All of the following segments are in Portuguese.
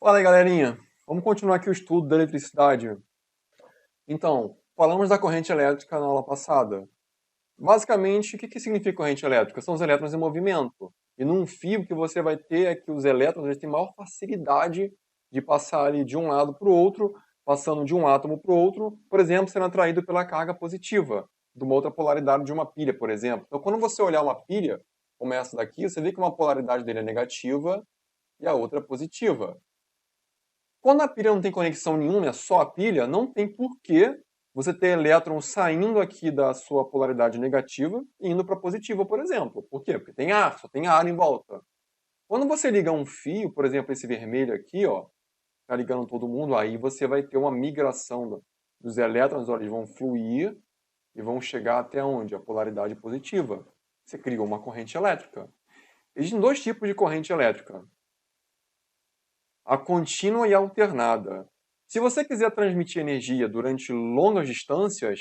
Fala aí, galerinha. Vamos continuar aqui o estudo da eletricidade. Então, falamos da corrente elétrica na aula passada. Basicamente, o que significa corrente elétrica? São os elétrons em movimento. E num fio que você vai ter é que os elétrons eles têm maior facilidade de passar ali de um lado para o outro, passando de um átomo para o outro, por exemplo, sendo atraído pela carga positiva de uma outra polaridade de uma pilha, por exemplo. Então, quando você olhar uma pilha, como essa daqui, você vê que uma polaridade dele é negativa e a outra é positiva. Quando a pilha não tem conexão nenhuma, é só a pilha, não tem porquê você ter elétrons saindo aqui da sua polaridade negativa e indo para a positiva, por exemplo. Por quê? Porque tem ar, só tem ar em volta. Quando você liga um fio, por exemplo, esse vermelho aqui, ó, tá ligando todo mundo, aí você vai ter uma migração dos elétrons, ó, eles vão fluir e vão chegar até onde? A polaridade positiva. Você criou uma corrente elétrica. Existem dois tipos de corrente elétrica: a contínua e a alternada. Se você quiser transmitir energia durante longas distâncias,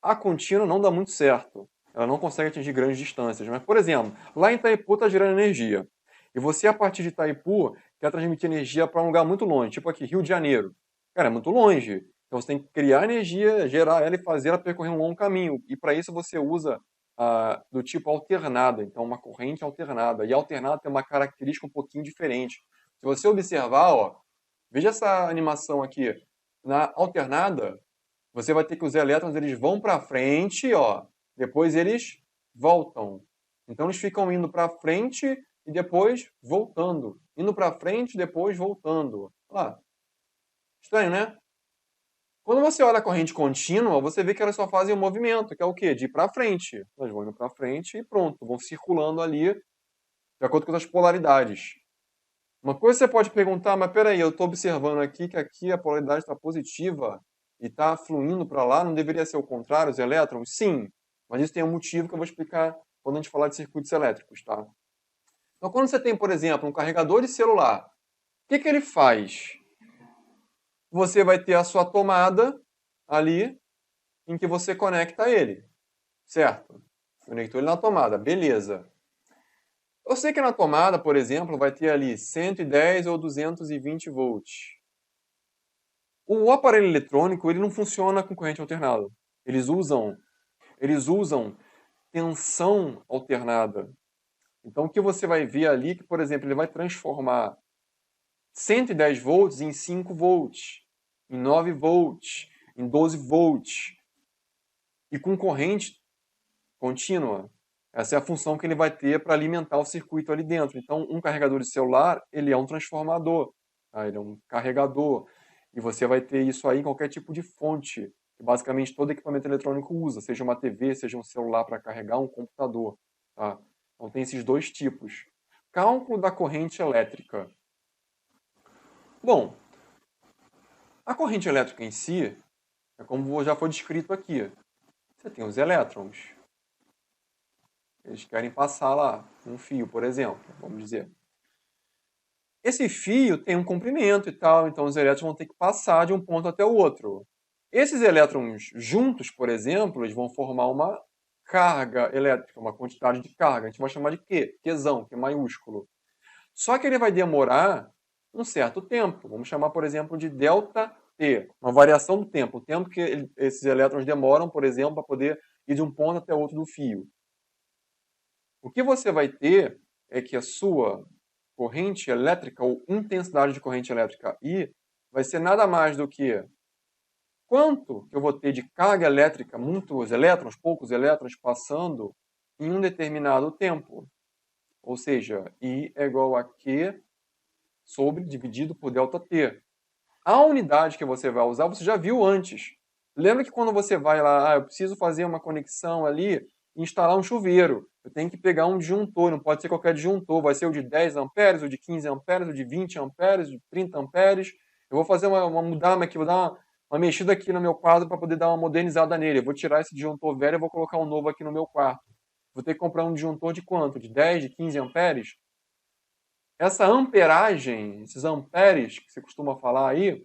a contínua não dá muito certo. Ela não consegue atingir grandes distâncias. Mas, por exemplo, lá em Itaipu está gerando energia. E você, a partir de Itaipu, quer transmitir energia para um lugar muito longe, tipo aqui, Rio de Janeiro. Cara, é muito longe. Então você tem que criar energia, gerar ela e fazer ela percorrer um longo caminho. E para isso você usa do tipo alternada, então uma corrente alternada. E a alternada tem uma característica um pouquinho diferente. Se você observar, ó, veja essa animação aqui. Na alternada, você vai ter que os elétrons eles vão para frente, ó, depois eles voltam. Então eles ficam indo para frente e depois voltando. Indo para frente e depois voltando. Olha lá. Estranho, né? Quando você olha a corrente contínua, você vê que elas só fazem o movimento, que é o quê? De ir para frente. Elas vão indo para frente e pronto, vão circulando ali de acordo com as polaridades. Uma coisa você pode perguntar, mas peraí, eu estou observando aqui que aqui a polaridade está positiva e está fluindo para lá, não deveria ser o contrário, os elétrons? Sim, mas isso tem um motivo que eu vou explicar quando a gente falar de circuitos elétricos, tá? Então, quando você tem, por exemplo, um carregador de celular, o que ele faz? Você vai ter a sua tomada ali em que você conecta ele, certo? Conectou ele na tomada, beleza. Eu sei que na tomada, por exemplo, vai ter ali 110 ou 220 volts. O aparelho eletrônico ele não funciona com corrente alternada. Eles usam tensão alternada. Então o que você vai ver ali é que, por exemplo, ele vai transformar 110 volts em 5 volts, em 9 volts, em 12 volts. E com corrente contínua. Essa é a função que ele vai ter para alimentar o circuito ali dentro. Então, um carregador de celular, ele é um transformador, tá? Ele é um carregador. E você vai ter isso aí em qualquer tipo de fonte, que basicamente todo equipamento eletrônico usa, seja uma TV, seja um celular para carregar, um computador. Tá? Então, tem esses dois tipos. Cálculo da corrente elétrica. Bom, a corrente elétrica em si, é como já foi descrito aqui. Você tem os elétrons. Eles querem passar lá um fio, por exemplo, vamos dizer. Esse fio tem um comprimento e tal, então os elétrons vão ter que passar de um ponto até o outro. Esses elétrons juntos, por exemplo, eles vão formar uma carga elétrica, uma quantidade de carga. A gente vai chamar de Q, Qzão, que é maiúsculo. Só que ele vai demorar um certo tempo. Vamos chamar, por exemplo, de ΔT, uma variação do tempo. O tempo que esses elétrons demoram, por exemplo, para poder ir de um ponto até o outro do fio. O que você vai ter é que a sua corrente elétrica, ou intensidade de corrente elétrica I, vai ser nada mais do que quanto eu vou ter de carga elétrica, muitos elétrons, poucos elétrons, passando em um determinado tempo. Ou seja, I é igual a Q sobre dividido por ΔT. A unidade que você vai usar, você já viu antes. Lembra que quando você vai lá, eu preciso fazer uma conexão ali, instalar um chuveiro. Eu tenho que pegar um disjuntor, não pode ser qualquer disjuntor. Vai ser o de 10 amperes, o de 15 amperes, o de 20 amperes, o de 30 amperes. Eu vou fazer mudar aqui, vou dar uma mexida aqui no meu quadro para poder dar uma modernizada nele. Eu vou tirar esse disjuntor velho e vou colocar um novo aqui no meu quarto. Vou ter que comprar um disjuntor de quanto? De 10, de 15 amperes? Essa amperagem, esses amperes que você costuma falar aí,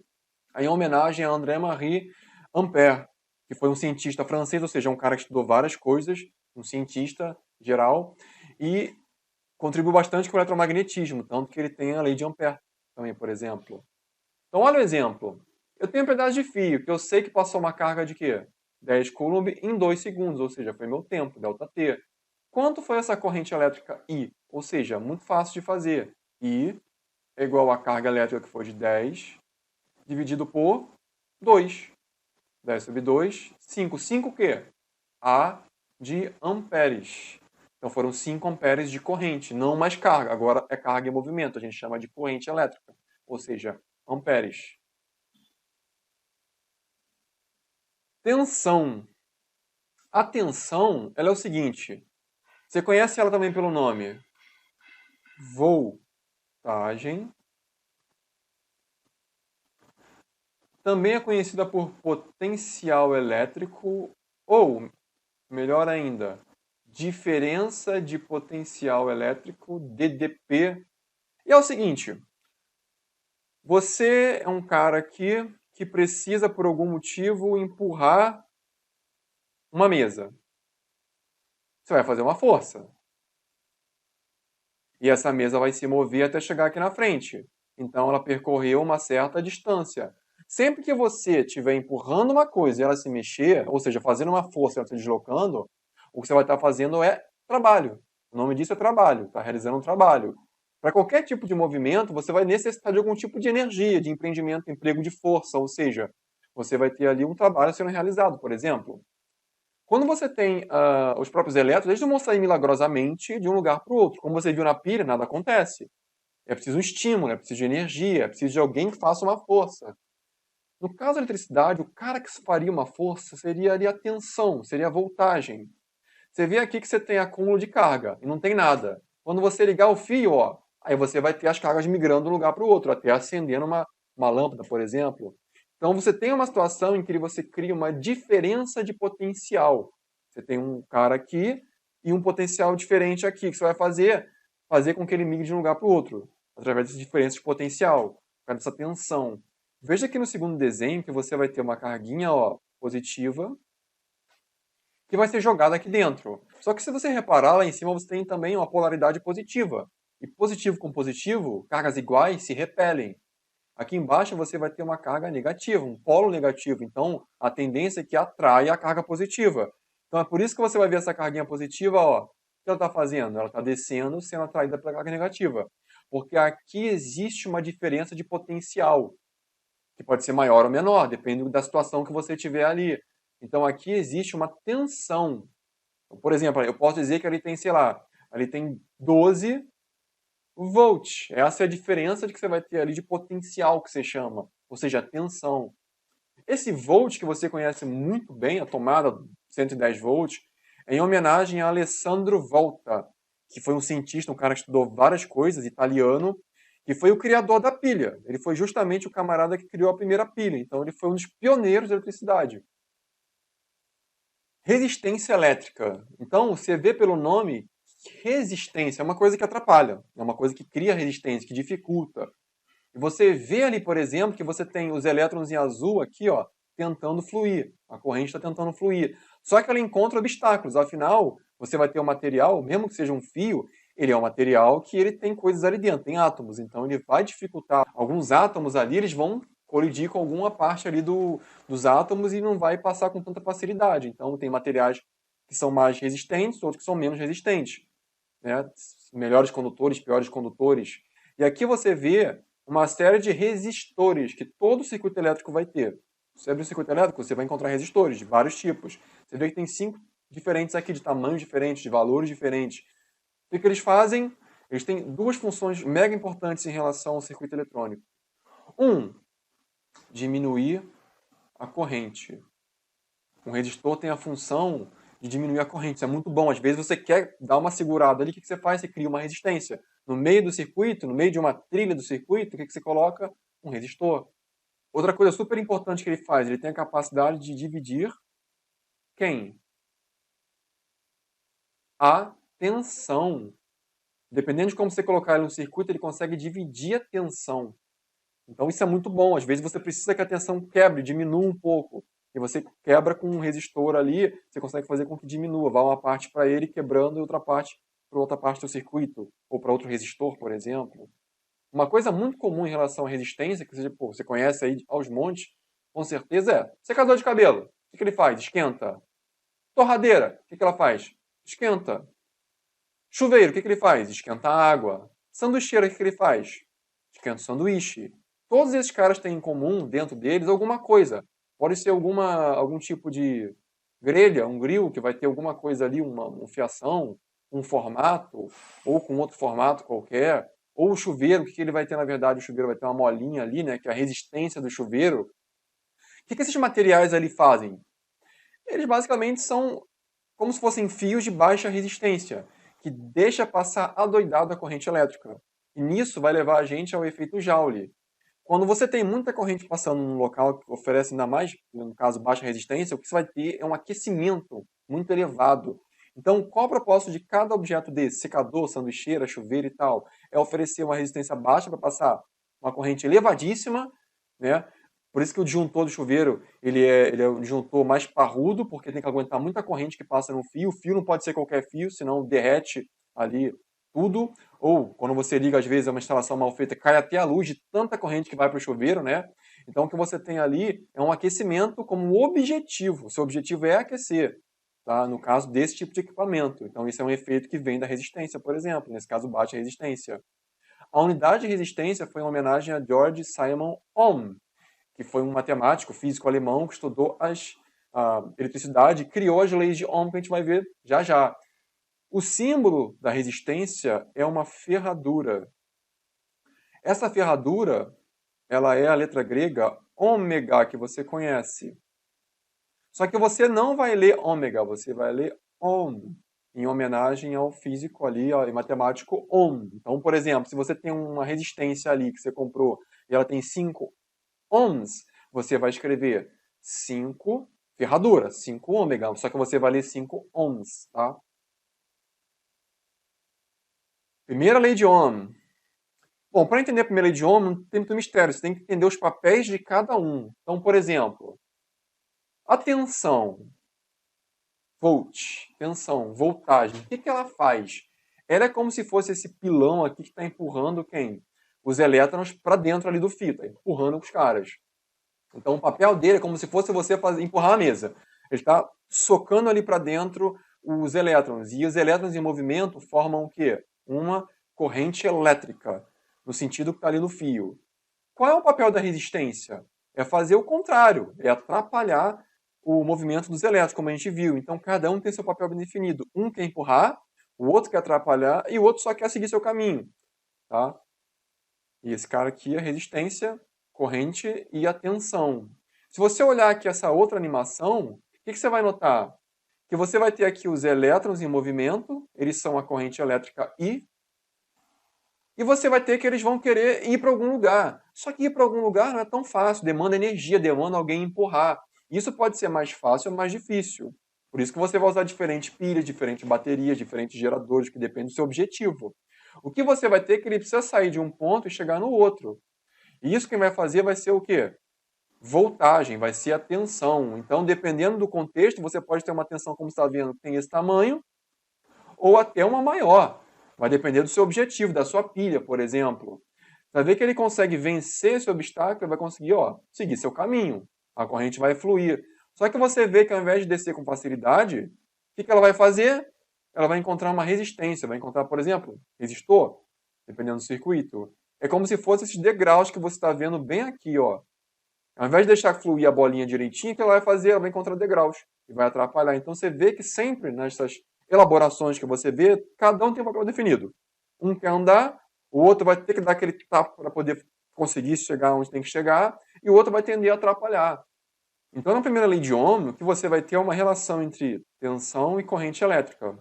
é em homenagem a André-Marie Ampère, que foi um cientista francês, ou seja, um cara que estudou várias coisas, um cientista geral, e contribuiu bastante com o eletromagnetismo, tanto que ele tem a lei de Ampère também, por exemplo. Então, olha o exemplo. Eu tenho um pedaço de fio que eu sei que passou uma carga de quê? 10 coulomb em 2 segundos, ou seja, foi meu tempo, ΔT. Quanto foi essa corrente elétrica I? Ou seja, muito fácil de fazer. I é igual à carga elétrica que foi de 10, dividido por 2. 10 sobre 2, 5. 5 o quê? A de amperes. Então foram 5 amperes de corrente, não mais carga. Agora é carga em movimento, a gente chama de corrente elétrica, ou seja, amperes. Tensão. A tensão, ela é o seguinte, você conhece ela também pelo nome voltagem. Também é conhecida por potencial elétrico ou, melhor ainda, diferença de potencial elétrico, DDP. E é o seguinte, você é um cara aqui que precisa, por algum motivo, empurrar uma mesa. Você vai fazer uma força. E essa mesa vai se mover até chegar aqui na frente. Então ela percorreu uma certa distância. Sempre que você estiver empurrando uma coisa e ela se mexer, ou seja, fazendo uma força e ela se deslocando, o que você vai estar fazendo é trabalho. O nome disso é trabalho, está realizando um trabalho. Para qualquer tipo de movimento, você vai necessitar de algum tipo de energia, de empreendimento, emprego de força, ou seja, você vai ter ali um trabalho sendo realizado, por exemplo. Quando você tem os próprios elétrons, eles não vão sair milagrosamente de um lugar para o outro. Como você viu na pilha, nada acontece. É preciso um estímulo, é preciso de energia, é preciso de alguém que faça uma força. No caso da eletricidade, o cara que faria uma força seria ali a tensão, seria a voltagem. Você vê aqui que você tem acúmulo de carga e não tem nada. Quando você ligar o fio, ó, aí você vai ter as cargas migrando de um lugar para o outro, até acendendo uma lâmpada, por exemplo. Então você tem uma situação em que você cria uma diferença de potencial. Você tem um cara aqui e um potencial diferente aqui, que você vai fazer com que ele migre de um lugar para o outro, através dessa diferença de potencial, por causa dessa tensão. Veja aqui no segundo desenho que você vai ter uma carguinha ó, positiva que vai ser jogada aqui dentro. Só que se você reparar, lá em cima você tem também uma polaridade positiva. E positivo com positivo, cargas iguais se repelem. Aqui embaixo você vai ter uma carga negativa, um polo negativo. Então, a tendência é que atrai a carga positiva. Então, é por isso que você vai ver essa carguinha positiva, ó. O que ela está fazendo? Ela está descendo, sendo atraída pela carga negativa. Porque aqui existe uma diferença de potencial, que pode ser maior ou menor, dependendo da situação que você tiver ali. Então, aqui existe uma tensão. Por exemplo, eu posso dizer que ali tem, sei lá, ali tem 12 volts. Essa é a diferença de que você vai ter ali de potencial, que você chama, ou seja, a tensão. Esse volt que você conhece muito bem, a tomada 110 volts, é em homenagem a Alessandro Volta, que foi um cientista, um cara que estudou várias coisas, italiano, que foi o criador da pilha. Ele foi justamente o camarada que criou a primeira pilha. Então ele foi um dos pioneiros da eletricidade. Resistência elétrica. Então você vê pelo nome, resistência é uma coisa que atrapalha, é uma coisa que cria resistência, que dificulta. E você vê ali, por exemplo, que você tem os elétrons em azul aqui, ó, tentando fluir. A corrente está tentando fluir. Só que ela encontra obstáculos. Afinal, você vai ter um material, mesmo que seja um fio, ele é um material que ele tem coisas ali dentro, tem átomos. Então ele vai dificultar. Alguns átomos ali, eles vão colidir com alguma parte ali dos átomos e não vai passar com tanta facilidade. Então tem materiais que são mais resistentes, outros que são menos resistentes. Né? Melhores condutores, piores condutores. E aqui você vê uma série de resistores que todo circuito elétrico vai ter. Você abre o circuito elétrico, você vai encontrar resistores de vários tipos. Você vê que tem 5 diferentes aqui, de tamanhos diferentes, de valores diferentes. O que eles fazem? Eles têm duas funções mega importantes em relação ao circuito eletrônico. Diminuir a corrente. Um resistor tem a função de diminuir a corrente. Isso é muito bom. Às vezes você quer dar uma segurada ali, o que você faz? Você cria uma resistência. No meio do circuito, no meio de uma trilha do circuito, o que você coloca? Um resistor. Outra coisa super importante que ele faz, ele tem a capacidade de dividir quem? A tensão. Dependendo de como você colocar ele no circuito, ele consegue dividir a tensão. Então isso é muito bom. Às vezes você precisa que a tensão quebre, diminua um pouco. E você quebra com um resistor ali, você consegue fazer com que diminua. Vai uma parte para ele quebrando e outra parte para outra parte do circuito. Ou para outro resistor, por exemplo. Uma coisa muito comum em relação à resistência, que você conhece aí aos montes, com certeza é secador de cabelo. O que ele faz? Esquenta. Torradeira. O que ela faz? Esquenta. Chuveiro. O que ele faz? Esquenta a água. Sanduicheira. O que ele faz? Esquenta o sanduíche. Todos esses caras têm em comum, dentro deles, alguma coisa. Pode ser algum tipo de grelha, um grill, que vai ter alguma coisa ali, uma fiação, um formato, ou com outro formato qualquer. Ou o chuveiro, o que ele vai ter, na verdade? O chuveiro vai ter uma molinha ali, né? Que é a resistência do chuveiro. O que esses materiais ali fazem? Eles basicamente são como se fossem fios de baixa resistência, que deixa passar adoidado a corrente elétrica. E nisso vai levar a gente ao efeito Joule. Quando você tem muita corrente passando num local que oferece ainda mais, no caso, baixa resistência, o que você vai ter é um aquecimento muito elevado. Então, qual o propósito de cada objeto desse? Secador, sanduicheira, chuveiro e tal? É oferecer uma resistência baixa para passar uma corrente elevadíssima, né? Por isso que o disjuntor do chuveiro ele é um disjuntor mais parrudo, porque tem que aguentar muita corrente que passa no fio. O fio não pode ser qualquer fio, senão derrete ali tudo. Ou, quando você liga, às vezes, é uma instalação mal feita, cai até a luz de tanta corrente que vai para o chuveiro, né? Então, o que você tem ali é um aquecimento como objetivo. O seu objetivo é aquecer, tá? No caso desse tipo de equipamento. Então, isso é um efeito que vem da resistência, por exemplo. Nesse caso, baixa resistência. A unidade de resistência foi em homenagem a George Simon Ohm, que foi um matemático, físico alemão que estudou a eletricidade e criou as leis de Ohm, que a gente vai ver já já. O símbolo da resistência é uma ferradura. Essa ferradura, ela é a letra grega ômega, que você conhece. Só que você não vai ler ômega, você vai ler Ohm, em homenagem ao físico ali, ao matemático Ohm. Então, por exemplo, se você tem uma resistência ali que você comprou e ela tem 5 ohms, você vai escrever 5 ferradura, 5 ômega, só que você vai ler 5 ohms, tá? Primeira lei de Ohm. Bom, para entender a primeira lei de Ohm, não tem muito mistério, você tem que entender os papéis de cada um. Então, por exemplo, a tensão, volt, tensão, voltagem, o que ela faz? Ela é como se fosse esse pilão aqui que está empurrando quem? Os elétrons para dentro ali do fio, está empurrando os caras. Então, o papel dele é como se fosse você empurrar a mesa. Ele está socando ali para dentro os elétrons. E os elétrons em movimento formam o quê? Uma corrente elétrica, no sentido que está ali no fio. Qual é o papel da resistência? É fazer o contrário, é atrapalhar o movimento dos elétrons, como a gente viu. Então, cada um tem seu papel bem definido. Um quer empurrar, o outro quer atrapalhar e o outro só quer seguir seu caminho. Tá? E esse cara aqui é resistência, corrente e a tensão. Se você olhar aqui essa outra animação, o que você vai notar? Que você vai ter aqui os elétrons em movimento, eles são a corrente elétrica I, e você vai ter que eles vão querer ir para algum lugar. Só que ir para algum lugar não é tão fácil, demanda energia, demanda alguém empurrar. Isso pode ser mais fácil ou mais difícil. Por isso que você vai usar diferentes pilhas, diferentes baterias, diferentes geradores, que depende do seu objetivo. O que você vai ter é que ele precisa sair de um ponto e chegar no outro. E isso quem vai fazer vai ser o quê? Voltagem, vai ser a tensão. Então, dependendo do contexto, você pode ter uma tensão, como você está vendo, que tem esse tamanho, ou até uma maior. Vai depender do seu objetivo, da sua pilha, por exemplo. Vai ver que ele consegue vencer esse obstáculo, vai conseguir, seguir seu caminho. A corrente vai fluir. Só que você vê que ao invés de descer com facilidade, o que ela vai fazer? Ela vai encontrar uma resistência, vai encontrar, por exemplo, resistor, dependendo do circuito. É como se fossem esses degraus que você está vendo bem aqui, ó. Ao invés de deixar fluir a bolinha direitinho, o que ela vai fazer? Ela vai encontrar degraus e vai atrapalhar. Então você vê que sempre nessas elaborações que você vê, cada um tem um papel definido. Um quer andar, o outro vai ter que dar aquele tapa para poder conseguir chegar onde tem que chegar, e o outro vai tender a atrapalhar. Então, na primeira lei de Ohm, o que você vai ter é uma relação entre tensão e corrente elétrica.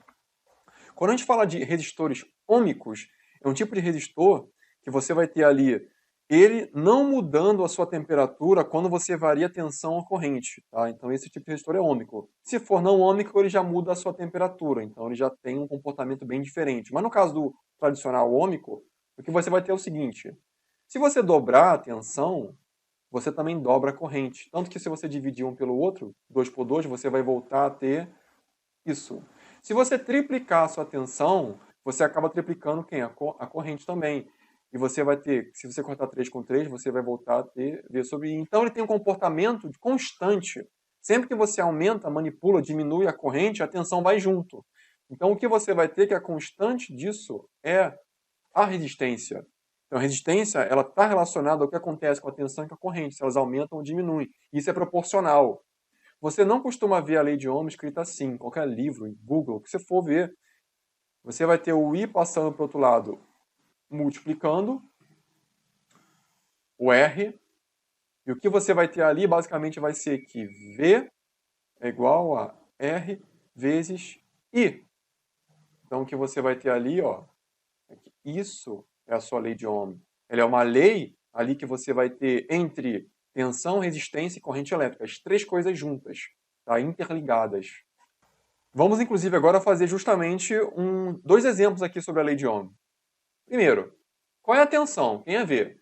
Quando a gente fala de resistores ômicos, é um tipo de resistor que você vai ter ali ele não mudando a sua temperatura quando você varia a tensão ou corrente. Tá? Então, esse tipo de resistor é ômico. Se for não ômico, ele já muda a sua temperatura. Então, ele já tem um comportamento bem diferente. Mas no caso do tradicional ômico, o que você vai ter é o seguinte. Se você dobrar a tensão, você também dobra a corrente. Tanto que se você dividir um pelo outro, 2 por 2, você vai voltar a ter isso. Se você triplicar a sua tensão, você acaba triplicando quem? A corrente também. e você vai ter, se você cortar 3 com 3, você vai voltar a ter V sobre I. Então ele tem um comportamento constante. Sempre que você aumenta, manipula, diminui a corrente, a tensão vai junto. Então o que você vai ter que a constante disso é a resistência. Então a resistência ela está relacionada ao que acontece com a tensão e com a corrente, se elas aumentam ou diminuem. Isso é proporcional. Você não costuma ver a lei de Ohm escrita assim, em qualquer livro, em Google, que você for ver, você vai ter o I passando para o outro lado, multiplicando o R, e o que você vai ter ali basicamente vai ser que V é igual a R vezes I. Então o que você vai ter ali, ó, é que isso é a sua lei de Ohm. Ela é uma lei ali que você vai ter entre tensão, resistência e corrente elétrica, as três coisas juntas, tá? Interligadas. Vamos inclusive agora fazer justamente dois exemplos aqui sobre a lei de Ohm. Primeiro, qual é a tensão? Tem a ver.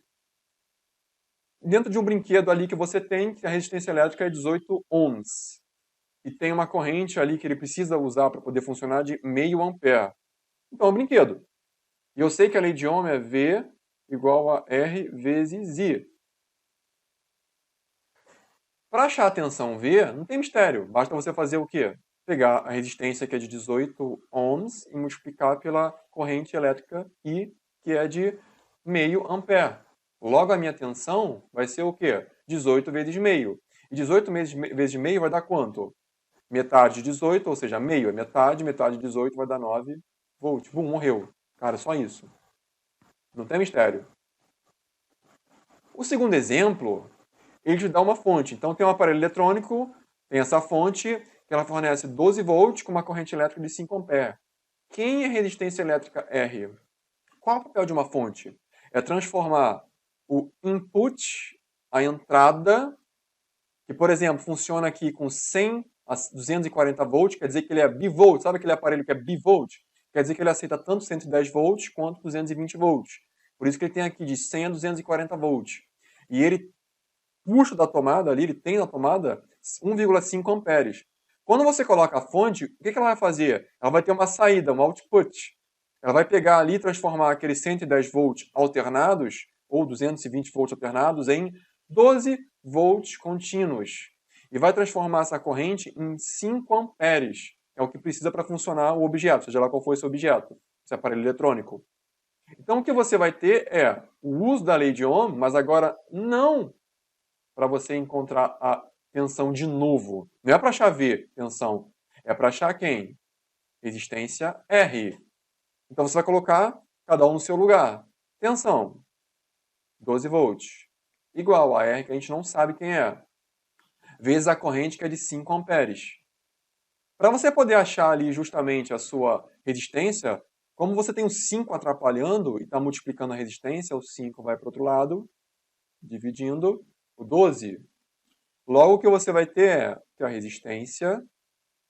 Dentro de um brinquedo ali que você tem, que a resistência elétrica é 18 ohms. E tem uma corrente ali que ele precisa usar para poder funcionar de meio ampere. Então é um brinquedo. E eu sei que a lei de Ohm é V igual a R vezes I. Para achar a tensão V, não tem mistério. Basta você fazer o quê? Pegar a resistência que é de 18 ohms e multiplicar pela corrente elétrica I, que é de meio ampere. Logo, a minha tensão vai ser o quê? 18 vezes meio. E 18 vezes meio vai dar quanto? Metade de 18, ou seja, meio é metade, metade de 18 vai dar 9 volts. Bum, morreu. Cara, só isso. Não tem mistério. O segundo exemplo, ele te dá uma fonte. Então tem um aparelho eletrônico, tem essa fonte, que ela fornece 12 volts com uma corrente elétrica de 5 amperes. Quem é resistência elétrica R? Qual é o papel de uma fonte? É transformar o input, a entrada, que, por exemplo, funciona aqui com 100 a 240 volts, quer dizer que ele é bivolt. Sabe aquele aparelho que é bivolt? Quer dizer que ele aceita tanto 110 volts quanto 220 volts. Por isso que ele tem aqui de 100 a 240 volts. E ele puxa da tomada ali, ele tem na tomada 1,5 amperes. Quando você coloca a fonte, o que ela vai fazer? Ela vai ter uma saída, um output. Ela vai pegar ali e transformar aqueles 110 volts alternados, ou 220 volts alternados, em 12 volts contínuos. E vai transformar essa corrente em 5 amperes. É o que precisa para funcionar o objeto, seja lá qual for esse objeto, esse aparelho eletrônico. Então o que você vai ter é o uso da lei de Ohm, mas agora não para você encontrar a tensão de novo. Não é para achar V, tensão. É para achar quem? Resistência R. Então você vai colocar cada um no seu lugar. Tensão, 12 volts. Igual a R, que a gente não sabe quem é. Vezes a corrente, que é de 5 amperes. Para você poder achar ali justamente a sua resistência, como você tem o 5 atrapalhando e está multiplicando a resistência, o 5 vai para o outro lado, dividindo o 12. Logo, o que você vai ter é que a resistência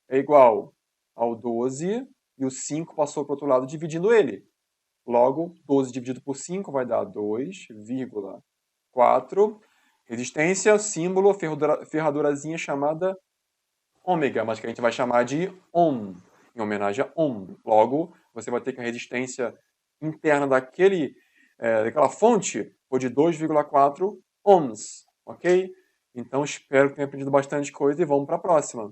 é igual ao 12 e o 5 passou para o outro lado dividindo ele. Logo, 12 dividido por 5 vai dar 2,4. Resistência, símbolo, ferradurazinha chamada ômega, mas que a gente vai chamar de Ohm, em homenagem a Ohm. Logo, você vai ter que a resistência interna daquela fonte for de 2,4 ohms, ok? Então, espero que tenha aprendido bastante coisa e vamos para a próxima.